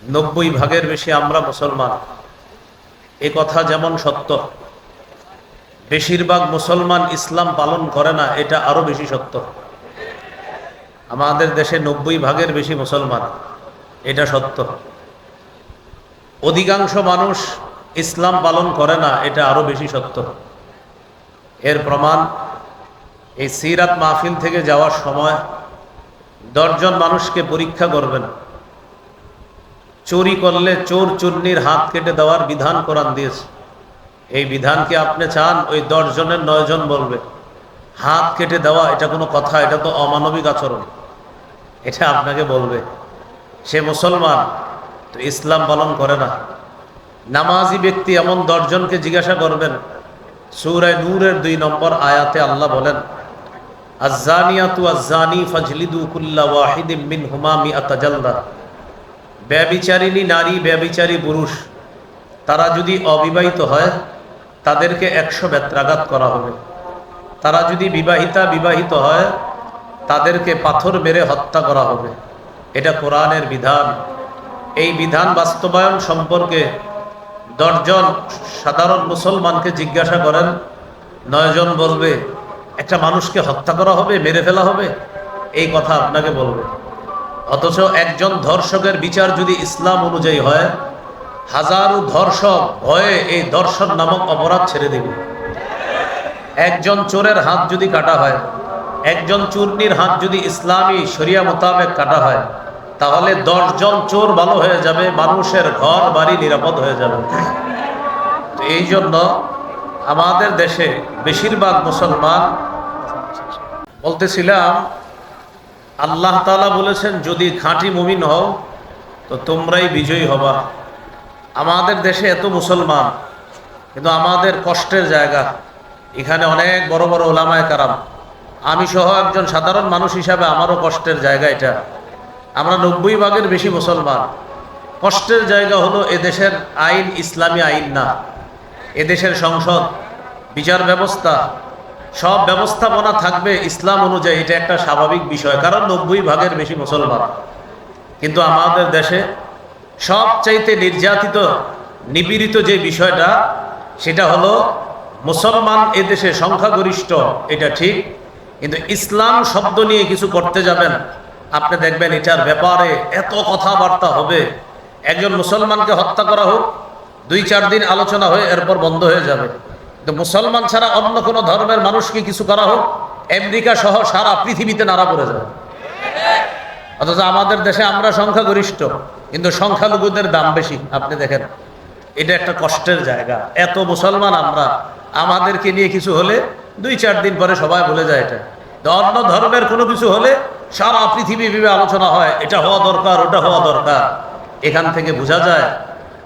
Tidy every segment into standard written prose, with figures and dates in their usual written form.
90 ভাগের বেশি আমরা মুসলমান, এ কথা যেমন সত্য, বেশিরভাগ মুসলমান ইসলাম পালন করে না এটা আরো বেশি সত্য। আমাদের দেশে 90 ভাগের বেশি মুসলমান, এটা সত্য। অধিকাংশ মানুষ ইসলাম পালন করে না, এটা আরো বেশি সত্য। এর প্রমাণ এই সিরাত মাহফিল থেকে যাওয়ার সময় 10 জন মানুষকে পরীক্ষা করবেন। চুরি করলে চোর চুন্নির হাত কেটে দেওয়ার বিধান কোরআন দিয়েছে। এই বিধান কি আপনি চান ওই 10 জনের 9 জন বলবে হাত কেটে দেওয়া এটা কোনো কথা, এটা তো অমানবিক আচরণ, এটা আপনাকে বলবে? সে মুসলমান তো ইসলাম পালন করে না। নামাজি ব্যক্তি এমন 10 জনকে জিজ্ঞাসা করবেন। সূরা নূরের 2 নম্বর আয়াতে আল্লাহ বলেন, আয-যানিয়াতু আয-যানি ফাজলিদু কুল্লা ওয়াহিদিম মিনহুমা মিআতা জালদা। ব্যভিচারিণী নারী, ব্যভিচারী পুরুষ, তারা যদি অবিবাহিত হয় তাদেরকে 100 বেত্রাঘাত করা হবে। তারা যদি বিবাহিত হয় তাদেরকে পাথর মেরে হত্যা করা হবে। এটা কোরআনের বিধান। এই বিধান বাস্তবায়ন সম্পর্কে 10 জন সাধারণ মুসলমানকে জিজ্ঞাসা করেন, 9 জন বলবে একটা মানুষকে হত্যা করা হবে, মেরে ফেলা হবে, এই কথা আপনাকে বলবে। অথচ একজন ধর্ষকের বিচার যদি ইসলাম অনুযায়ী হয়, হাজারো ধর্ষক ভয়ে এই ধর্ষণ নামক অপরাধ ছেড়ে দেবে। একজন চোরের হাত যদি কাটা হয়, একজন চূর্ণির হাত যদি ইসলামী শরিয়া মোতাবেক কাটা হয়, তাহলে 10 জন চোর ভালো হয়ে যাবে, মানুষের ঘর বাড়ি নিরাপদ হয়ে যাবে। তো এই জন্য আমাদের দেশে বেশিরভাগ মুসলমান, বলতেছিলাম আল্লাহ তাআলা বলেছেন যদি খাঁটি মুমিন হও তো তোমরাই বিজয়ী হবা। আমাদের দেশে এত মুসলমান, কিন্তু আমাদের কষ্টের জায়গা, এখানে অনেক বড় বড় ওলামায়ে কারাম, আমি সহ একজন সাধারণ মানুষ হিসাবে আমারও কষ্টের জায়গা এটা। আমরা 90 ভাগের বেশি মুসলমান। কষ্টের জায়গা হলো এদেশের আইন ইসলামী আইন না। এদেশের সংসদ, বিচার ব্যবস্থা, সব ব্যবস্থাপনা থাকবে ইসলাম অনুযায়ী, এটা একটা স্বাভাবিক বিষয়, কারণ 90 ভাগের বেশি মুসলমান। কিন্তু আমাদের দেশে সবচাইতে নির্যাতিত, নিপীড়িত যে বিষয়টা, সেটা হলো মুসলমান এদেশে সংখ্যাগরিষ্ঠ, এটা ঠিক, কিন্তু ইসলাম শব্দ নিয়ে কিছু করতে যাবেন, আপনি দেখবেন এটার ব্যাপারে এত কথাবার্তা হবে। একজন মুসলমানকে হত্যা করা হোক, 2-4 দিন আলোচনা হয়ে এরপর বন্ধ হয়ে যাবে। কিন্তু মুসলমান ছাড়া অন্য কোনো ধর্মের মানুষকে কিছু করা হোক, আমেরিকা সহ সারা পৃথিবীতে নাড়া পড়ে যাবে। অথচ আমাদের দেশে আমরা সংখ্যাগরিষ্ঠ, কিন্তু সংখ্যালঘুদের দাম বেশি। আপনি দেখেন, এটা একটা কষ্টের জায়গা। এত মুসলমান আমরা, আমাদেরকে নিয়ে কিছু হলে 2-4 দিন পরে সবাই ভুলে যায় এটা। অন্য ধর্মের কোনো কিছু হলে সারা পৃথিবী ভেবে আলোচনা হয়, এটা হওয়া দরকার, ওটা হওয়া দরকার। এখান থেকে বোঝা যায়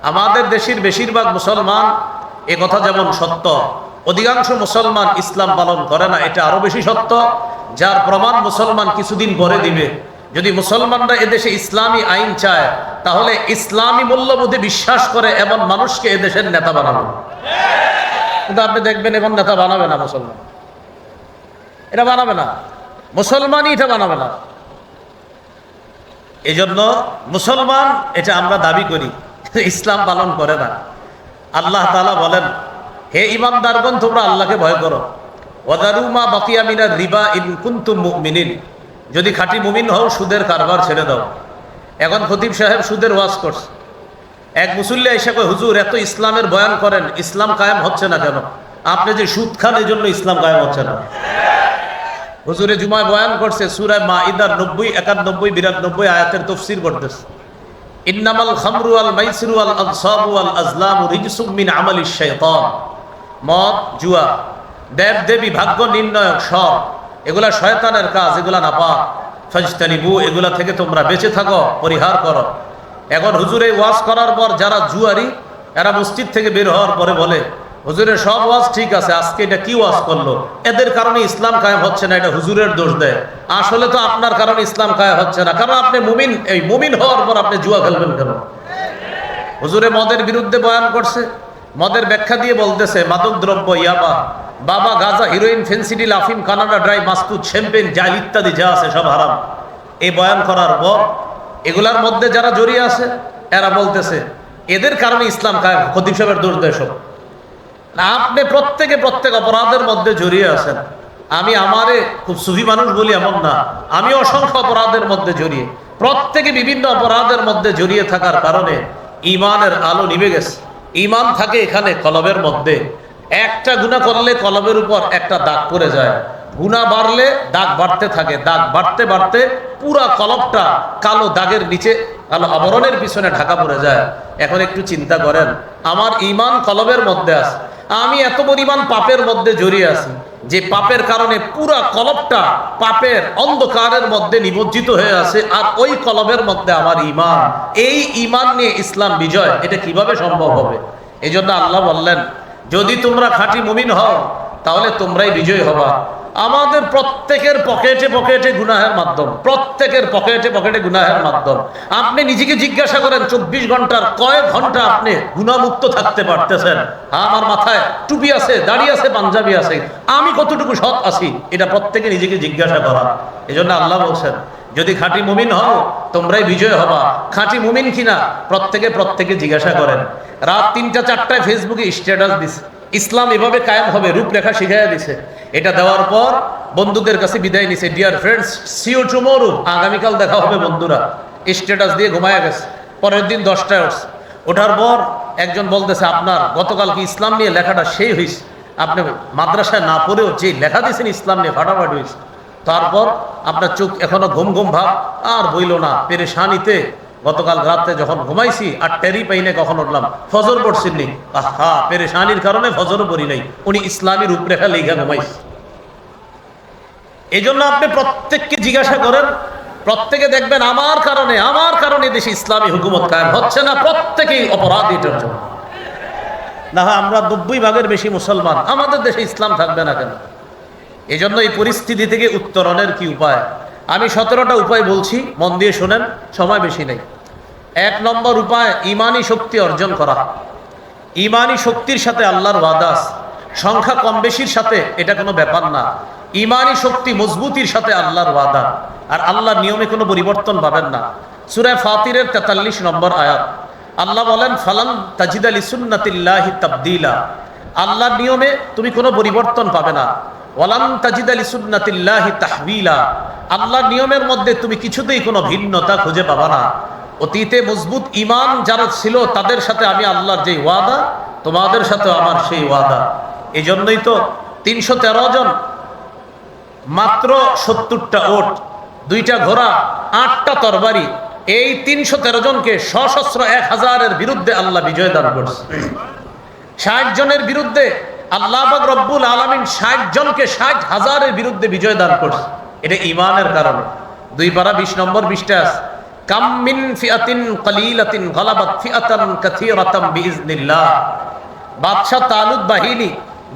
আমাদের দেশের বেশিরভাগ মুসলমান, এ কথা যেমন সত্য, অধিকাংশ মুসলমান ইসলাম পালন করে না, এটা আরো বেশি সত্য। যার প্রমাণ মুসলমান কিছুদিন পরে দিবে। যদি মুসলমানরা এদেশে ইসলামী আইন চায়, তাহলে ইসলামী মূল্যবোধে বিশ্বাস করে এমন মানুষকে এদেশের নেতা বানাবে। কিন্তু আপনি দেখবেন এমন নেতা বানাবে না মুসলমান, এটা বানাবে না, মুসলমানই এটা বানাবে না। এই জন্য মুসলমান এটা আমরা দাবি করি, ইসলাম পালন করে না। আল্লাহ তাআলা বলেন, হে ঈমানদারগণ, তোমরা আল্লাহকে ভয় করো। ওয়াদারু মা বাকিয়া মিনার রিবা ইন কুনতুম মুমিনিন, যদি খাঁটি মুমিন হও সুদের কারবার ছেড়ে দাও। এখন খতিব সাহেব সুদের ওয়াজ করছে। এক মুসল্লি এসে কয়, হুজুর এত ইসলামের বয়ান করেন, ইসলাম কায়েম হচ্ছে না কেন? আপনি যে সুদ খান এই জন্য ইসলাম কায়েম হচ্ছে না। হুজুরে জুমায় বয়ান করছে, সূরা মাইদার 90, 91, 92 আয়াতের তাফসীর করতেছে। ইন্নামাল খামরু ওয়াল মাইসিরু ওয়াল আনসাবু ওয়াল আজলামু রিজসুম মিন আমালিশ শাইতান। মদ, জুয়া, দেব দেবী, ভাগ্য নির্ণয়ক সব, এগুলা শয়তানের কাজ, এগুলা নাপাক। ফাজতানিবু, এগুলা থেকে তোমরা বেঁচে থাকো, পরিহার করো। এখন হুজুরে ওয়াজ করার পর যারা জুয়ারি, এরা মসজিদ থেকে বের হওয়ার পরে বলে, হুজুরের সব ওয়াজ ঠিক আছে, আজকে এটা কি ওয়াজ করলো, এদের কারণে ইসলাম কায়েম হচ্ছে না, এটা হুজুরের দোষ দেয়। আসলে তো আপনার কারণে ইসলাম কায়েম হচ্ছে না, কারণ আপনি মুমিন। এই মুমিন হওয়ার পর আপনি জুয়া খেলবেন কেন? হুজুরে মদের বিরুদ্ধে বয়ান করছে, মদের ব্যাখ্যা দিয়ে বলতেছে মাদক দ্রব্য, ইয়াবা, বাবা, গাঁজা, হিরোইন, ফেন্সিডিল, আফিম, কানাডা ড্রাই, মাস্তুদ, শ্যাম্পেন, জাল ইত্যাদি যা আছে সব হারাম। এই বয়ান করার পর এগুলার মধ্যে যারা জড়িয়ে আছে এরা বলতেছে এদের কারণে ইসলাম কায়েম, খতিব সাহেবের দোষ দেয় সব না। আপনি প্রত্যেক অপরাধের মধ্যে জড়িয়ে আছেন। আমি আমারে খুব সুফি মানুষ বলি এমন না, আমি অসংখ্য অপরাধের মধ্যে জড়িয়ে, প্রত্যেকে বিভিন্ন অপরাধের মধ্যে জড়িয়ে থাকার কারণে ইমানের আলো নিভে গেছে। ইমান থাকে এখানে কলবের মধ্যে। একটা গুনাহ করলে কলবের উপর একটা দাগ পড়ে যায়, গুনাহ বাড়লে দাগ বাড়তে থাকে, দাগ বাড়তে বাড়তে পুরা কলবটা কালো দাগের নিচে, কালো আবরণের পিছনে ঢাকা পড়ে যায়। এখন একটু চিন্তা করেন, আমার ইমান কলবের মধ্যে আছে, আমি এত পরিমাণ পাপের মধ্যে জড়িয়ে আছি যে পাপের কারণে পুরা কলবটা পাপের অন্ধকারের মধ্যে নিমজ্জিত হয়ে আছে, আর ওই কলবের মধ্যে আমার ইমান। এই ইমান নিয়ে ইসলাম বিজয়, এটা কিভাবে সম্ভব হবে? এই জন্য আল্লাহ বললেন, যদি তোমরা খাঁটি মুমিন হও তাহলে তোমরাই বিজয়ী হবা। আমাদের প্রত্যেকের পকেটে পকেটে গুনাহের মাধ্যম, প্রত্যেকের পকেটে পকেটে গুনাহের মাধ্যম। আপনি নিজেকে জিজ্ঞাসা করেন 24 ঘন্টার কয়েক ঘন্টা আপনি গুনাহমুক্ত থাকতে পারতেছেন? হ্যাঁ, আমার মাথায় টুপি আছে, দাড়ি আছে, পাঞ্জাবি আছে, আমি কতটুকু সৎ আছি? এটা প্রত্যেকে নিজেকে জিজ্ঞাসা করা। এই জন্য আল্লাহ বলছেন, যদি খাঁটি মুমিন হও তোমরাই বিজয় হবা। খাঁটি মুমিন কিনা প্রত্যেকে জিজ্ঞাসা করেন। রাত 3টা 4টায় ফেসবুকে স্ট্যাটাস দিছে, ইসলাম এভাবে কায়েম হবে, রূপরেখা শিখাইয়া দিছে। এটা দেওয়ার পর বন্ধুদের কাছে বিদায় নিছে, dear friends, see you tomorrow, আগামীকাল দেখা হবে বন্ধুরা। স্ট্যাটাস দিয়ে ঘুমায়া গেছে। পরের দিন 10টায় উঠছে, ওঠার পর একজন বলতেছে, আপনার গতকাল কি ইসলাম নিয়ে লেখাটা সেই হয়েছে, আপনি মাদ্রাসায় না পড়েও যে লেখা দিয়েছেন ইসলাম নিয়ে ফাটাফাটি হয়েছে। তারপর আপনার চোখ এখনো ঘুম ঘুম ভাব, আর বইল না, পেরেশানিতে গতকাল রাতে যখন ঘুমাইছি আর টেরি পাইনে কখন উঠলাম, ফজর পড়ছিনি, আহা পেরেশানির কারণে ফজরও পড়ি নাই, উনি ইসলামী রূপরেখা লেখা ঘুমাইছে। এই জন্য আপনি প্রত্যেককে জিজ্ঞাসা করেন, প্রত্যেকে দেখবেন আমার কারণে দেশে ইসলামী হুকুমত কায়েম হচ্ছে না। প্রত্যেকেই অপরাধী এটার জন্য। না, আমরা 90% বেশি মুসলমান, আমাদের দেশে ইসলাম থাকবে না কেন? এই জন্য এই পরিস্থিতি থেকে উত্তরণের কি উপায়? আমি 17টা উপায় বলছি, মন দিয়ে শোনেন, সময় বেশি নেই। 1 নম্বর উপায়, ইমানি শক্তি অর্জন করা। ইমানি শক্তির সাথে আল্লাহর ওয়াদা আছে, সংখ্যা কম বেশির সাথে এটা কোনো ব্যাপার না। ইমানি শক্তি মজবুতির সাথে আল্লাহর ওয়াদা, আর আল্লাহর নিয়মে কোনো পরিবর্তন পাবেন না। সূরা ফাতিরের 43 নম্বর আয়াত, আল্লাহ বলেন, ফালান তাজিদা লিসুন্নাতিল্লাহি তাবদীলা। আল্লাহর নিয়মে তুমি কোনো পরিবর্তন পাবে না। ওয়ালান তাজিদা লিসুন্নাতিল্লাহি তাহওয়িলা। আল্লাহর নিয়মের মধ্যে তুমি কিছুতেই কোনো ভিন্নতা খুঁজে পাবা না। অতীতে মজবুত ইমান যারা ছিল তাদের সাথে আমি আল্লাহর যে ওয়াদা, তোমাদের সাথে আমার সেই ওয়াদা। এই জন্যই তো 313 জন, মাত্র 70টা ওট, 2টা ঘোড়া, 8টা তরবারি, এই 313 জনকে সশস্ত্র 1000-এর বিরুদ্ধে আল্লাহ বিজয় দান করছে। 60 জনের বিরুদ্ধে আল্লাহ পাক রব্বুল আলামিন 60 জনকে 60,000-এর বিরুদ্ধে বিজয় দান করছে। এটা ইমানের কারণে। 2 পারা 20 নম্বর 20টা আছে, কাম মিন ফিআতিন কালিলাতিন গালাবাত ফিআতান কাসীরাতাম বিইজনিল্লাহ। বাদশা তালুত বাহিনী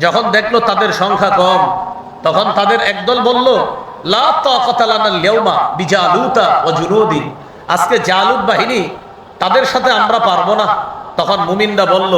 যখন দেখলো তাদের সংখ্যা কম, তখন তাদের একদল বলল, লা তাকাতা লানাল ইয়াউমা বিজালুতা ওয়া জুনুদি। আজকে জালুত বাহিনী, তাদের সাথে আমরা পারবো না। তখন মুমিনরা বলল,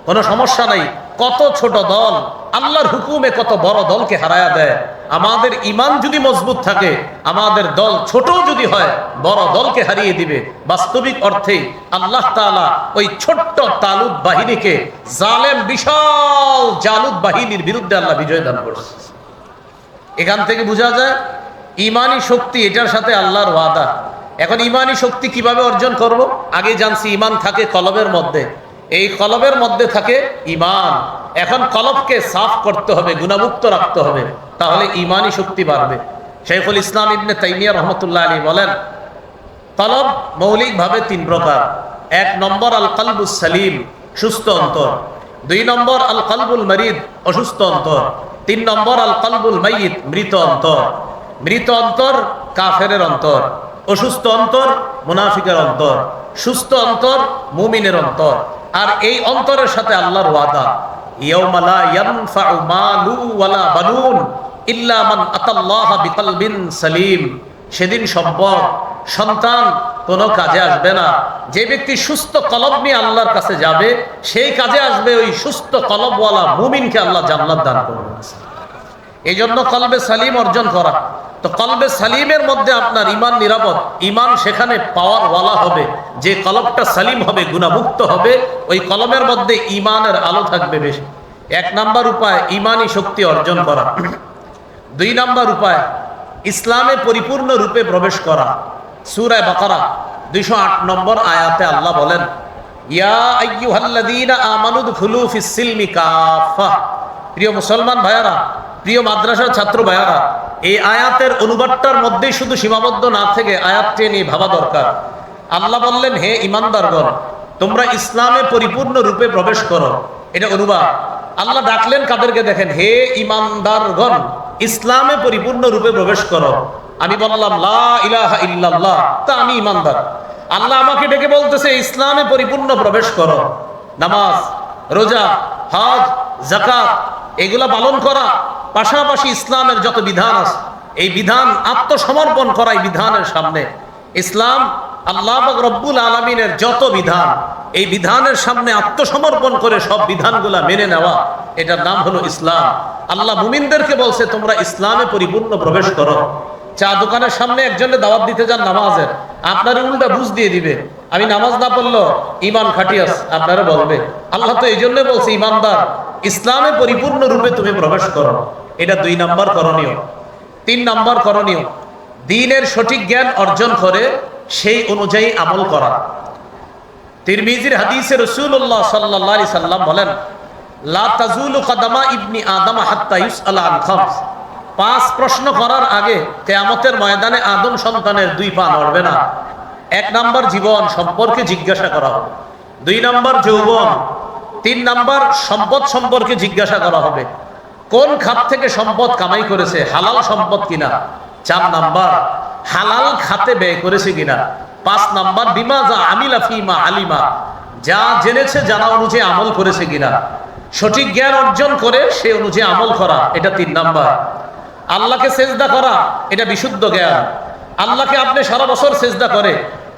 কোনো সমস্যা নাই, কত ছোট দল আল্লাহর হুকুমে কত বড় দলকে হারায়া দেয়। আমাদের ইমান যদি মজবুত থাকে, আমাদের দল ছোট যদি হয়, বড় দলকে হারিয়ে দিবে। বাস্তবিক অর্থে আল্লাহ তাআলা ওই ছোট্ট তালুত বাহিনীকে জালেম বিশাল জালুত বাহিনীর বিরুদ্ধে আল্লাহ বিজয় দান করছে। এখান থেকে বোঝা যায় ইমানি শক্তি, এটার সাথে আল্লাহর ওয়াদা। এখন ইমানি শক্তি কিভাবে অর্জন করব? আগে জানছি ইমান থাকে কলবের মধ্যে, এই কলবের মধ্যে থাকে ইমান। এখন কলবকে সাফ করতে হবে, গুনাহমুক্ত রাখতে হবে, তাহলে ইমানি শক্তি বাড়বে। শাইখুল ইসলাম ইবনে তাইমিয়া রহমতুল্লাহ আলাইহি বলেন, কলব মৌলিকভাবে 3 প্রকার। 1 নম্বর আল কলবুস সালিম, সুস্থ অন্তর। 2 নম্বর আল কলবুল মারিদ, অসুস্থ অন্তর। 3 নম্বর আল কলবুল মাইয়িত, মৃত অন্তর। মৃত অন্তর কাফেরের অন্তর, অসুস্থ অন্তর মুনাফিকের অন্তর, সুস্থ অন্তর মুমিনের অন্তর। আর এই অন্তরের সাথে আল্লাহর ওয়াদা, ইয়াউমা লা ইয়ানফাউ মালু ওয়ালা বানুন ইল্লা মান আতাল্লাহা বিকলবিন সালিম। সেদিন সম্পদ, সন্তান কোনো কাজে আসবে না। যে ব্যক্তি সুস্থ কলব নিয়ে আল্লাহর কাছে যাবে, সেই কাজে আসবে ওই সুস্থ কলবওয়ালা মুমিনকে আল্লাহ জান্নাত দান করবেন। এই জন্য কলবে সালিম অর্জন করা। তো কলবে সালিমের মধ্যে আপনার ইমান নিরাপদ, ইমান সেখানে পাওয়ার ওয়ালা হবে, যে কলবটা সালিম হবে, গুনাহমুক্ত হবে, ওই কলমের মধ্যে ইমানের আলো থাকবে বেশি। 1 নাম্বার উপায় ইমানি শক্তি অর্জন করা। 2 নাম্বার উপায় ইসলামে পরিপূর্ণ রূপে প্রবেশ করা। সূরা বাকারা 208 নম্বর আয়াতে আল্লাহ বলেন, ইয়া আইয়ুহাল্লাযীনা আমানু দুখুলু ফিস সিলমি কাফা। প্রিয় মুসলমান ভাইয়ারা, প্রিয় মাদ্রাসার ছাত্র ভাইয়ারা, এই আয়াতের অনুবাদটার মধ্যেই শুধু সীমাবদ্ধ না থেকে আয়াতটি নিয়ে ভাবা দরকার। আল্লাহ বললেন, হে ঈমানদারগণ, তোমরা ইসলামে পরিপূর্ণ রূপে প্রবেশ করো। এটা অনুবাদ। আল্লাহ ডাকলেন কাদেরকে দেখেন, হে ঈমানদারগণ, ইসলামে পরিপূর্ণ রূপে প্রবেশ করো। আমি বললাম লা ইলাহা ইল্লাল্লাহ, তা আমি ঈমানদার। আল্লাহ আমাকে ডেকে বলতেছে ইসলামে পরিপূর্ণ প্রবেশ করো। নামাজ, রোজা, হজ, যাকাত এগুলা পালন করা, পাশাপাশি ইসলামের যত বিধান আছে এই বিধান আত্মসমর্পণ করা। এই বিধানের সামনে ইসলাম, আল্লাহ পাক রব্বুল আলামিনের যত বিধান, এই বিধানের সামনে আত্মসমর্পণ করে সব বিধানগুলা মেনে নেওয়া, এটার নাম হলো ইসলাম। আল্লাহ মুমিনদেরকে বলছে তোমরা ইসলামে পরিপূর্ণ প্রবেশ করো। চা দোকানের সামনে একজনের দাওয়াত দিতে যান নামাজের, আপনার উল্টা বুঝ দিয়ে দিবে, আমি নামাজ না পড়লো ইমান খাটিয়াস, আপনারা বলবে। আল্লাহ তো এই জন্য বলছে ইমানদার, ইসলামে পরিপূর্ণ রূপে তুমি প্রবেশ করো। এটা 2 নাম্বার করণীয়। 3 নাম্বার করণীয় দ্বীনের সঠিক জ্ঞান অর্জন করে সেই অনুযায়ী আমল করা। তিরমিজির হাদিসে রাসূলুল্লাহ সাল্লাল্লাহু আলাইহি সাল্লাম বলেন, লা তাজুলু কদামা ইবনি আদম হাত্তা ইউসআলা আন খামস। 5 প্রশ্ন করার আগে কিয়ামতের ময়দানে আদম সন্তানের 2 পা নড়বে না। 1 নাম্বার জীবন সম্পর্কে জিজ্ঞাসা করা হবে, 2 নাম্বার যৌবন, 3 নাম্বার সম্পদ সম্পর্কে জিজ্ঞাসা করা হবে, কোন খাত থেকে সম্পদ কামাই করেছে, হালাল সম্পদ কিনা। 4 নাম্বার হালাল খাতে ব্যয় করেছে কিনা। 5 নাম্বার বিমা যা আমিলা ফিমা আলিমা, যা জেনেছে জানা অনুযায়ী আমল করেছে কিনা। সঠিক জ্ঞান অর্জন করে সে অনুযায়ী আমল করা, এটা 3 নাম্বার। আল্লাহকে সেজদা করা, এটা বিশুদ্ধ জ্ঞান। আল্লাহকে আপনি সারা বছর সেজদা করে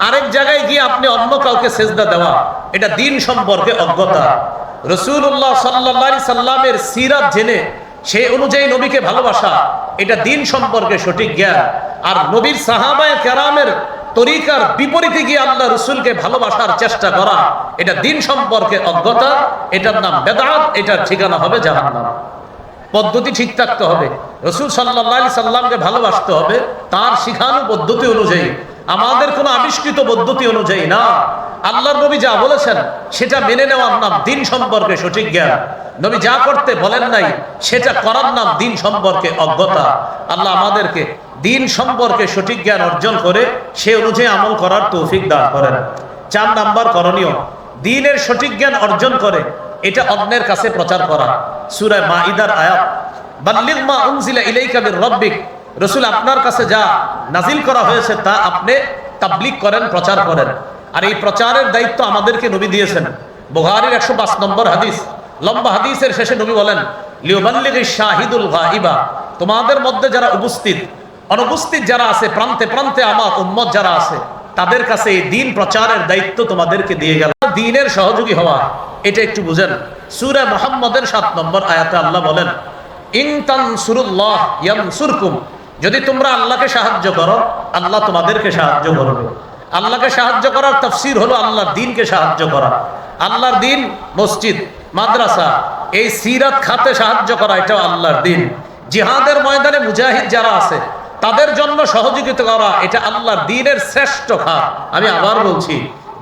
আরেক জায়গায় গিয়ে আপনি অন্য কাউকে সেজদা দেওয়া, এটা দ্বীন সম্পর্কে অজ্ঞতা। রাসূলুল্লাহ সাল্লাল্লাহু আলাইহি সাল্লামের সিরাত জেনে সেই অনুযায়ী নবীকে ভালোবাসা, এটা দ্বীন সম্পর্কে সঠিক জ্ঞান। আর নবীর সাহাবায়ে কেরামের তরিকার বিপরীতে গিয়ে আল্লাহ রাসূলকে ভালোবাসার চেষ্টা করা, এটা দ্বীন সম্পর্কে অজ্ঞতা, এটার নাম বেদাত, এটার ঠিকানা হবে জাহান্নাম। পদ্ধতি ঠিক থাকতে হবে, রাসূল সাল্লাল্লাহু আলাইহি সাল্লামকে ভালোবাসতে হবে তার শিখানো পদ্ধতি অনুযায়ী, আমাদের কোনো আবিষ্কৃত পদ্ধতি অনুযায়ী না। আল্লাহর নবী যা বলেছেন সেটা মেনে নেওয়ার নাম দ্বীন সম্পর্কে সঠিক জ্ঞান। নবী যা করতে বলেন নাই সেটা করার নাম দ্বীন সম্পর্কে অজ্ঞতা। আল্লাহ আমাদেরকে দ্বীন সম্পর্কে সঠিক জ্ঞান অর্জন করে সে অনুযায়ী আমল করার তৌফিক দান করেন। 4 নাম্বার করণীয় দ্বীনের সঠিক জ্ঞান অর্জন করে এটা অন্যের কাছে প্রচার করা। সূরা মাইদার আয়াত, বাল্লিগ মা উনজিলা ইলাইকা মির রাব্বিক, রাসূল আপনার কাছে যা নাজিল করা হয়েছে তা আপনি তাবলীগ করেন, প্রচার করেন। আর এই প্রচারের দায়িত্ব আমাদেরকে নবী দিয়েছেন। বুখারীর 105 নম্বর হাদিস, লম্বা হাদিসের শেষে নবী বলেন, লিউবাল্লিগিশ শাহিদুল গায়বা, তোমাদের মধ্যে যারা উপস্থিত, অনুপস্থিত যারা আছে, প্রান্তে প্রান্তে আমার উম্মত যারা আছে, তাদের কাছে এই দ্বীন প্রচারের দায়িত্ব তোমাদেরকে দিয়ে গেল। দ্বীনের সহযোগী হওয়া, এটা একটু বুঝেন। সূরা মুহাম্মদের 7 নম্বর আয়াতে আল্লাহ বলেন, ইন তানসুরুল্লাহ ইয়ানসুরকুম, যদি তোমরা আল্লাহকে সাহায্য করো আল্লাহ তোমাদেরকে সাহায্য করবে। আল্লাহকে সাহায্য করার তাফসীর হলো আল্লাহর দ্বীনকে সাহায্য করা। আল্লাহর দ্বীন মসজিদ, মাদ্রাসা, এই সিরাত খাতে সাহায্য করা, এটাও আল্লাহর দ্বীন। জিহাদের ময়দানে মুজাহিদ যারা আছে তাদের জন্য সহযোগিতা করা, এটা আল্লাহর দ্বীনের শ্রেষ্ঠ খাত। আমি আবার বলছি,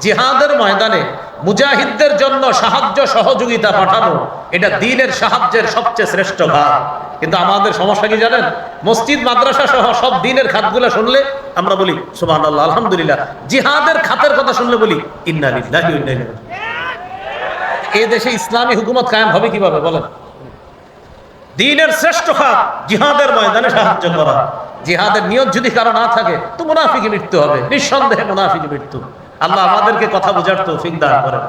জিহাদের ময়দানে মুজাহিদদের জন্য সাহায্য সহযোগিতা পাঠানো, এটা দ্বীনের সাহায্যের সবচেয়ে শ্রেষ্ঠ খাত। কিন্তু আমাদের সমস্যা কি জানেন, মসজিদ মাদ্রাসা সহ সব দ্বীনের খাতগুলো শুনলে আমরা বলি সুবহানাল্লাহ আলহামদুলিল্লাহ, জিহাদের খাতের কথা শুনলে বলি ইন্না লিল্লাহি ওয়া ইন্না ইলাইহি রাজিউন। এই দেশে ইসলামী হুকুমত কায়েম হবে কিভাবে বলেন? দ্বীনের শ্রেষ্ঠ খাত জিহাদের ময়দানে সাহায্য করা। জিহাদের নিয়ত যদি কারো না থাকে তো মুনাফিকি মৃত্যু হবে, নিঃসন্দেহে মুনাফিকি মৃত্যু। আল্লাহ আমাদেরকে কথা বোঝার তৌফিক দান করেন।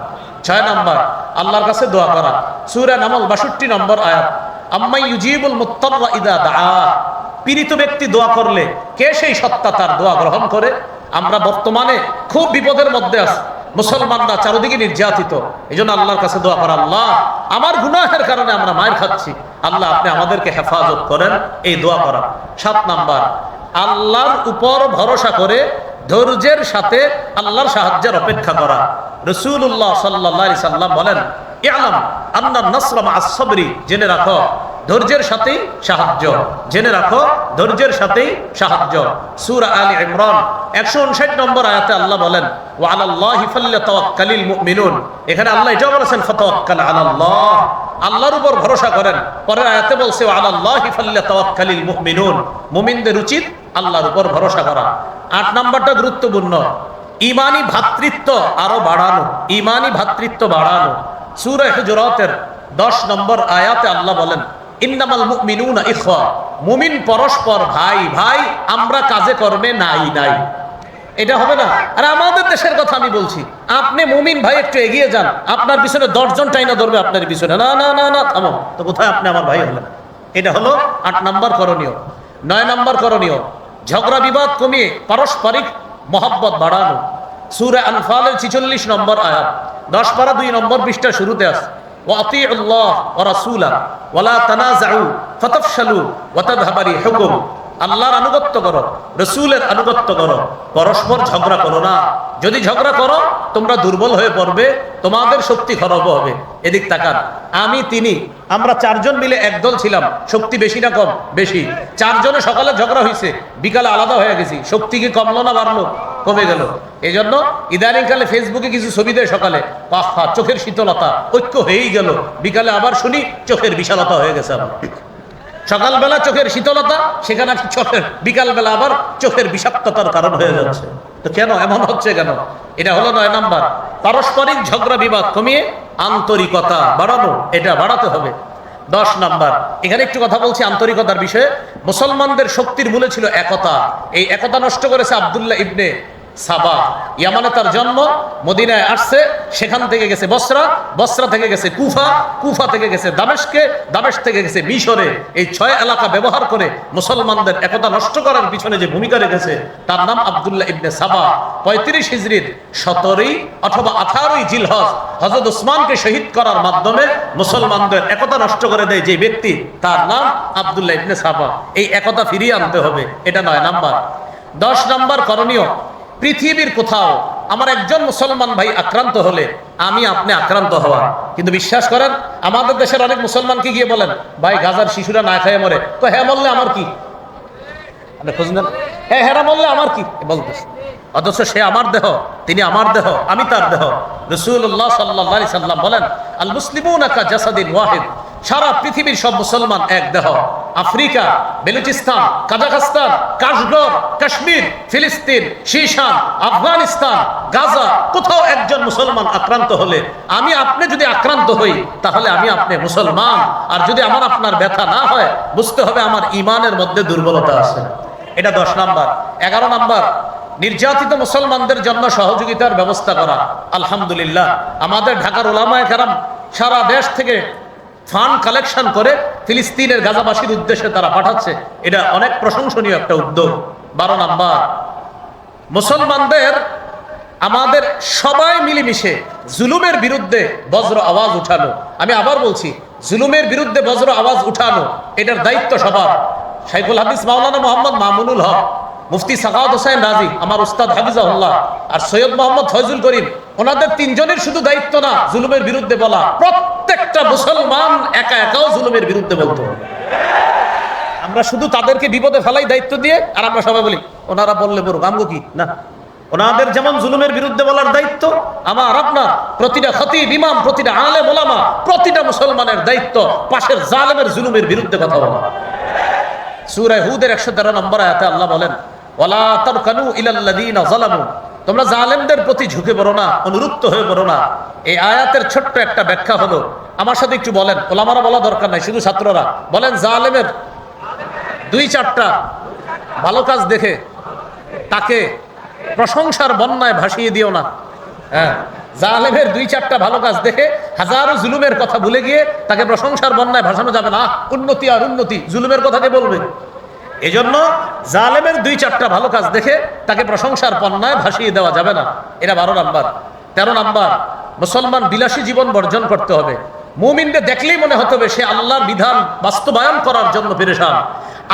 6 নাম্বার আল্লাহর কাছে দোয়া করা। সূরা নামল 62 নম্বর আয়াত, আম্মাই ইউজিবুল মুত্তাররা ইযা দাআ, পীড়িত ব্যক্তি দোয়া করলে কে সেই সত্তা তার দোয়া গ্রহণ করে। আমরা বর্তমানে খুব বিপদের মধ্যে আছি, মুসলমানরা চারিদিকে নির্যাতিত। এই জন্য আল্লাহর কাছে দোয়া করা, আল্লাহ আমার গুনাহের কারণে আমরা মায়ের খাচ্ছি, আল্লাহ আপনি আমাদেরকে হেফাজত করেন, এই দোয়া করা। 7 নাম্বার, আল্লাহর উপর ভরসা করে ধৈর্যের সাথে আল্লাহর সাহায্যের অপেক্ষা করা। রাসূলুল্লাহ সাল্লাল্লাহু আলাইহি সাল্লাম বলেন, ইআলাম আন্না নাসরা মা'আস সাবরি, জেনে রাখো ধৈর্যের সাথেই সাহায্য, জেনে রাখো ধৈর্যের সাথেই সাহায্য। সূরা আলে ইমরান 159 নম্বর আয়াতে আল্লাহ বলেন, ওয়া আলাল্লাহি ফাল্যাতাওয়াক্কালিল মুমিনুন। এখানে আল্লাহ এটাও বলেছেন ফাতাওয়াক্কাল আলাল্লাহ, আল্লাহর উপর ভরসা করেন। পরের আয়াতে বলছে ওয়া আলাল্লাহি ফাল্যাতাওয়াক্কালিল মুমিনুন, মুমিনদের উচিত আল্লাহর উপর ভরসা করা। 8 নাম্বারটা গুরুত্বপূর্ণ, ঈমানি ভ্রাতৃত্ব আরো বাড়ানো, ঈমানি ভ্রাতৃত্ব বাড়ানো। সূরা হুজুরাতের 10 নম্বর আয়াতে আল্লাহ বলেন, ইন্নামাল মুমিনুনা ইখওয়া, মুমিন পরস্পর ভাই ভাই, আমরা কাজে কর্মে নাই নাই। এটা হবে না। আর আমাদের দেশের কথা আমি বলছি, আপনি মুমিন ভাই একটু এগিয়ে যান, আপনার পিছনে 10 জন টাইনা ধরবে আপনার পিছনে, না না না না থামো, তো কোথায় আপনি আমার ভাই হলেন? এটা হলো 8 নম্বর করণীয়। 9 নম্বর করণীয়, ঝগড়া বিবাদ কমিয়ে পারস্পরিক মহব্বত বাড়ানো। সূরা আনফালের 46 নম্বর আয়াত, 10 পারা 2 নম্বর পৃষ্ঠা শুরুতে আছে, ওয়াতিউল্লাহ ওয়া রাসূলা ওয়ালা তানাযাউ ফাতাফশালু ওয়া তাযহাবা রিহুকুম। আল্লাহর আনুগত্য করো, রাসূলের আনুগত্য করো, পরস্পর ঝগড়া করো না। যদি ঝগড়া করো তোমরা দুর্বল হয়ে পড়বে, তোমাদের শক্তি খর্ব হবে। এদিক তাকান, আমি তিনি আমরা 4 জন মিলে একদল ছিলাম, শক্তি বেশি না কম? বেশি। 4 জনে সকালে ঝগড়া হয়েছে, বিকালে আলাদা হয়ে গেছি, শক্তি কি কমলো না বাড়লো? কমে গেল। এই জন্য ইদানিংকালে ফেসবুকে কিছু ছবি দেয়, সকালে পাখা চোখের শীতলতা, ঐক্য হয়েই গেল, বিকালে আবার শুনি চোখের বিশালতা হয়ে গেছে। আবার সকালবেলা চোখের শীতলতা, সেখানে চোখের বিকালবেলা আবার চোখের বিষাক্ততার কারণ হয়ে যাচ্ছে। তো কেন এমন হচ্ছে কেন? এটা হলো 9 নাম্বার, পারস্পরিক ঝগড়া বিবাদ কমিয়ে আন্তরিকতা বাড়ানো, এটা বাড়াতে হবে। 10 নাম্বার, এখানে একটু কথা বলছি আন্তরিকতার বিষয়ে। মুসলমানদের শক্তির মূলে ছিল একতা, এই একতা নষ্ট করেছে আব্দুল্লাহ ইবনে সাবা। ইয়ামানে তার জন্ম, মদিনায় আসছে, সেখান থেকে গেছে বসরা, বসরা থেকে গেছে কুফা, কুফা থেকে গেছে দামেস্কে, দামেস্ক থেকে গেছে মিশরে। এই 6 এলাকা ব্যবহার করে মুসলমানদের একতা নষ্ট করার পিছনে যে ভূমিকা রেখেছে তার নাম আব্দুল্লাহ ইবনে সাবা। 35 হিজরির 17 অথবা 18 জিলহজ হযরত উসমানকে শহীদ করার মাধ্যমে মুসলমানদের একতা নষ্ট করে দেয় যে ব্যক্তি, তার নাম আব্দুল্লাহ ইবনে সাবা। এই একতা ফিরিয়ে আনতে হবে, এটা 9 নাম্বার। 10 নাম্বার করণীয়, পৃথিবীর কোথাও আমার একজন মুসলমান ভাই আক্রান্ত হলে আমি আপনি আক্রান্ত হওয়া। কিন্তু বিশ্বাস করেন, আমাদের দেশের অনেক মুসলমানকে গিয়ে বলেন, ভাই গাজার শিশুরা না খেয়ে মরে, তো হ্যাঁ বললে আমার কি? আপনি খোঁজ নেন, হ্যাঁ হ্যাঁ বললে আমার কি বলতেছে, অথচ সে আমার দেহ, তিনি আমার দেহ, আমি তার দেহ। রাসূলুল্লাহ সাল্লাল্লাহু আলাইহি সাল্লাম বলেন, আল মুসলিমুনা কা জাসাদিন ওয়াহিদ, সারা পৃথিবীর সব মুসলমান এক দেহ। আফ্রিকা, বেলুচিস্তান, কাজাখস্তান, কাশগর, কাশ্মীর, ফিলিস্তিন, শিশান, আফগানিস্তান, গাজা, কোথাও একজন মুসলমান আক্রান্ত হলে আমি আপনি যদি আক্রান্ত হই, তাহলে আমি আপনি মুসলমান। আর যদি আমার আপনার ব্যথা না হয়, বুঝতে হবে আমার ঈমানের মধ্যে দুর্বলতা আছে। এটা 10 নাম্বার। 11 নাম্বার, নির্যাতিত মুসলমানদের জন্য সহযোগিতার ব্যবস্থা করা। আলহামদুলিল্লাহ, আমাদের ঢাকার উলামায়ে কেরাম সারা দেশ থেকে ফান্ড কালেকশন করে ফিলিস্তিনের গাজাবাসীর উদ্দেশ্যে তারা পাঠাচ্ছে, এটা অনেক প্রশংসনীয় একটা উদ্যোগ। 12 নাম্বার, মুসলমানদের আমাদের সবাই মিলেমিশে জুলুমের বিরুদ্ধে বজ্র আওয়াজ উঠানো। আমি আবার বলছি, জুলুমের বিরুদ্ধে বজ্র আওয়াজ উঠানো, এটার দায়িত্ব সবার। শাইখুল হাদিস মাওলানা মোহাম্মদ মামুনুল হক, মুফতি সাখাওয়াত হোসেন রাজি, আমার উস্তাদ হাফিজাহুল্লাহ, আর সৈয়দ মোহাম্মদ ফয়জুল করিম, ওনাদের 3 জনের শুধু দায়িত্ব না জুলুমের বিরুদ্ধে বলা, প্রত্যেকটা মুসলমান একা একাও জুলুমের বিরুদ্ধে বলতে হবে। আমরা শুধু তাদেরকে বিপদে ফেলাই দায়িত্ব দিয়ে, আর আমরা সবাই বলি ওনারা বললে বলুক, আমগো কি না। ওনাদের যেমন জুলুমের বিরুদ্ধে বলার দায়িত্ব, আমার আপনার প্রতিটা খতিব ইমাম, প্রতিটা আলেম ওলামা, প্রতিটা মুসলমানের দায়িত্ব পাশের জালেমের জুলুমের বিরুদ্ধে কথা বলা। সূরা হুদের 113 নম্বর আয়াতে আল্লাহ বলেন, ওয়ালা তারকানু ইলাল্লাযীনা যালামু, তোমরা জালেমদের প্রতি ঝুঁকে পড়ো না, অনুরুক্ত হয়ে পড়ো না। এই আয়াতের ছোট্ট একটা ব্যাখ্যা হলো, আমার সাথে একটু বলেন, ওলামারা বলা দরকার নাই, শুধু ছাত্ররা বলেন, জালেমের 2-4টা ভালো কাজ দেখে তাকে প্রশংসার বন্যায় ভাসিয়ে দিও না। হ্যাঁ, জালেমের 2-4টা ভালো কাজ দেখে হাজারো জুলুমের কথা ভুলে গিয়ে তাকে প্রশংসার বন্যায় ভাসানো যাবে না। উন্নতি আর উন্নতি, জুলুমের কথা কে বলবে? এজন্য জালেমের 2-4টা ভালো কাজ দেখে তাকে প্রশংসার বন্যায় ভাসিয়ে দেওয়া যাবে না। এটা 12 নাম্বার। 13 নাম্বার, মুসলমান বিলাসী জীবন বর্জন করতে হবে। মুমিনকে দেখলেই মনে হতে হবে সে আল্লাহর বিধান বাস্তবায়ন করার জন্য পেরেশান,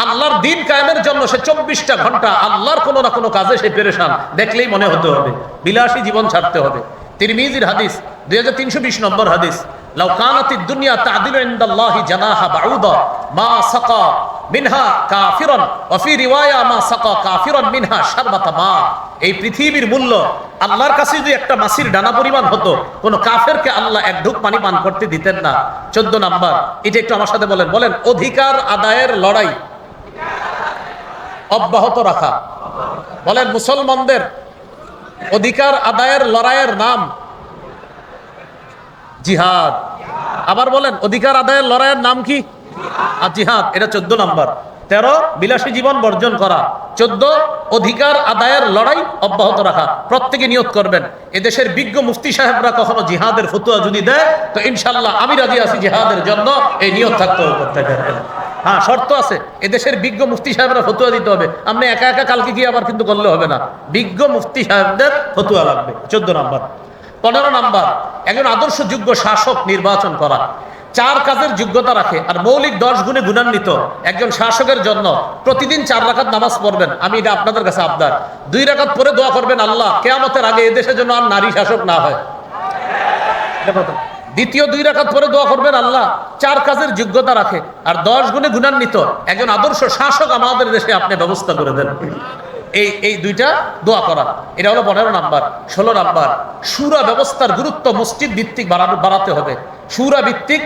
আল্লাহর দিন কায়েমের জন্য সে 24টা ঘন্টা আল্লাহর কোনো না কোনো কাজে সে পেরেশান, দেখলেই মনে হতে হবে। বিলাসী জীবন ছাড়তে হবে। তিরমিজির হাদিস 2320 নম্বর হাদিস, লাউ কানাতিদ দুনিয়া তা'দিলু ইনদাল্লাহি জানাহা বাউদা মা সাকা মিনহা কাফিরান ওয়া ফি রিওয়ায়া মা সাকা কাফিরান মিনহা শারবাতা মা। এই পৃথিবীর মূল্য আল্লাহর কাছে যদি একটা মাছির ডানা পরিমাণ হতো, কোন কাফেরকে আল্লাহ এক ঢুক পানি পান করতে দিতেন না। 14 নাম্বার, এটা একটু আমার সাথে বলেন, বলেন অধিকার আদায়ের লড়াই অব্যাহত রাখা। বলেন মুসলমানদের অধিকার আদায়ের লড়াইয়ের নাম জিহাদ। আবার বলেন অধিকার আদায়ের লড়াইয়ের নাম কি? আর জিহাদ। এটা 14 নাম্বার। 13 বিলাসী জীবন বর্জন করা। 14 অধিকার আদায়ের লড়াই অব্যাহত রাখা। প্রত্যেকে নিয়ত করবেন, এদেশের বিজ্ঞ মুফতি সাহেবরা কখনো জিহাদের ফতোয়া যদি দেয় তো ইনশাল্লাহ আমি রাজি আছি জিহাদের জন্য। এই নিয়ত থাকতে হবে প্রত্যেকের। হ্যাঁ, শর্ত আছে, এদেশের বিজ্ঞ মুফতি সাহেবরা ফতোয়া দিতে হবে। আপনি একা একা কালকে গিয়ে আবার কিন্তু করলে হবে না, বিজ্ঞ মুফতি সাহেবদের ফতোয়া লাগবে। 14 নাম্বার। 15 নাম্বার, একজন আদর্শ যোগ্য শাসক নির্বাচন করা। 4 কাজের যোগ্যতা রাখে আর মৌলিক 10 গুণে গুণান্বিত একজন শাসকের জন্য প্রতিদিন 4 রাকাত নামাজ পড়বেন। আমি এটা আপনাদের কাছে আবদার। 2 রাকাত পরে দোয়া করবেন আল্লাহ কিয়ামতের আগে এদেশের জন্য আর নারী শাসক না হয়। দ্বিতীয় 2 রাকাত পরে দোয়া করবেন আল্লাহ 4 কাজের যোগ্যতা রাখে আর 10 গুণে গুণান্বিত একজন আদর্শ শাসক আমাদের দেশে আপনি ব্যবস্থা করে দেন। এই 2টা দোয়া করা। এটা হলো 15 নাম্বার। 16 নাম্বার, শুরা ব্যবস্থার গুরুত্ব মসজিদ ভিত্তিক বাড়াতে হবে। শুরা ভিত্তিক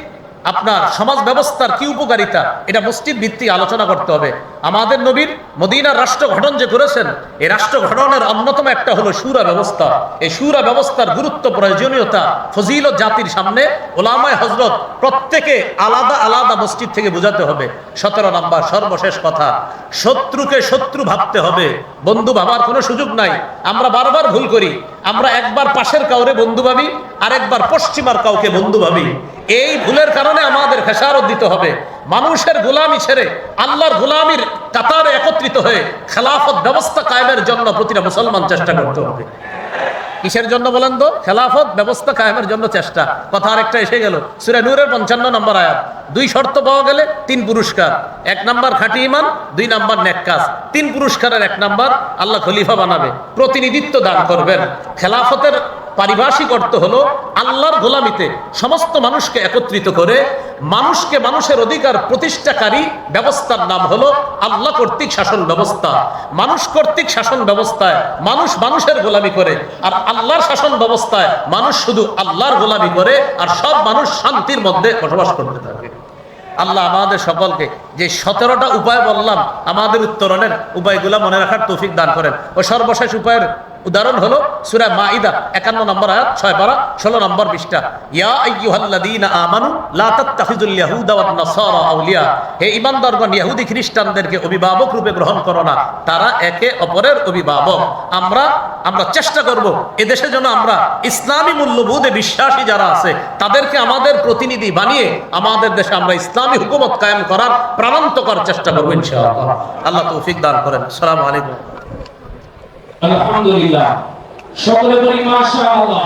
আপনার সমাজ ব্যবস্থার কি উপকারিতা, এটা মসজিদ ভিত্তিক আলোচনা করতে হবে। আমাদের নবীর মদিনার রাষ্ট্র গঠন যে করেছেন, এই রাষ্ট্র গঠনের অন্যতম একটা হলো শুরা ব্যবস্থা। এই শুরা ব্যবস্থার গুরুত্ব, প্রয়োজনীয়তা, ফজিলত জাতির সামনে ওলামায়ে হযরত প্রত্যেকে আলাদা আলাদা মসজিদ থেকে বোঝাতে হবে। 17 নাম্বার, সর্বশেষ কথা, শত্রুকে শত্রু ভাবতে হবে, বন্ধু ভাবার কোনো সুযোগ নাই। আমরা বারবার ভুল করি, আমরা একবার পাশের কাউরে বন্ধু ভাবি আর একবার পশ্চিমার কাউকে বন্ধু ভাবি। এই ভুলের কারণে আমাদের খেসারত দিতে হবে। মানুষের গোলামি ছেড়ে আল্লাহর গোলামির কাতারে একত্রিত হয়ে খেলাফত ব্যবস্থা কায়েমের জন্য প্রতিটা মুসলমান চেষ্টা করতে হবে। কিসের জন্য বলেন তো? খেলাফত ব্যবস্থা কায়েমের জন্য চেষ্টা। কথা আরেকটা এসে গেল, সূরা নূরের 55 নম্বর আয়াত। 2 শর্ত পাওয়া গেলে 3 পুরস্কার। 1 নাম্বার খাঁটি ঈমান, 2 নাম্বার নেক কাজ। 3 পুরস্কারের 1 নাম্বার আল্লাহ খলিফা বানাবে, প্রতিনিধিত্ব দান করবেন। খেলাফতের পারিভাষিক অর্থ হলো আল্লাহর গোলামিতে সমস্ত মানুষকে একত্রিত করে মানুষকে মানুষের অধিকার প্রতিষ্ঠাকারী ব্যবস্থার নাম হলো আল্লাহ কর্তৃক শাসন ব্যবস্থা। মানুষ কর্তৃক শাসন ব্যবস্থায় মানুষ মানুষের গোলামি করে, আর আল্লাহর শাসন ব্যবস্থায় মানুষ শুধু আল্লাহর গোলামি করে, আর সব মানুষ শান্তির মধ্যে বসবাস করতে থাকে। আল্লাহ আমাদের সকলকে যে 17টা উপায় বললাম, আমাদের উত্তরণের উপায়গুলা মনে রাখার তৌফিক দান করেন। ও সর্বশেষ উপায়ের উদাহরণ হলো সূরা মাইদা 51 নম্বর আয়াত 6 পারা 16 নম্বর পৃষ্ঠা। ইয়া আইয়ুহাল্লাযীনা আমানু লা তাত্তাখিযুল ইয়াহুদা ওয়ান নাসারা আউলিয়া। হে ঈমানদারগণ, ইহুদি খ্রিস্টানদেরকে অভিভাবক রূপে গ্রহণ করো না, তারা একে অপরের অভিভাবক। আমরা চেষ্টা করব এদেশে যেন আমরা ইসলামী মূল্যবোধে বিশ্বাসী যারা আছে তাদেরকে আমাদের প্রতিনিধি বানিয়ে আমাদের দেশে আমরা ইসলামী হুকুমত কায়েম করার প্রাণান্তকর চেষ্টা করব ইনশাআল্লাহ। আল্লাহ তৌফিক দান করেন। আসসালামু আলাইকুম। আলহামদুলিল্লাহ, সকলে বলি মাশাআল্লাহ।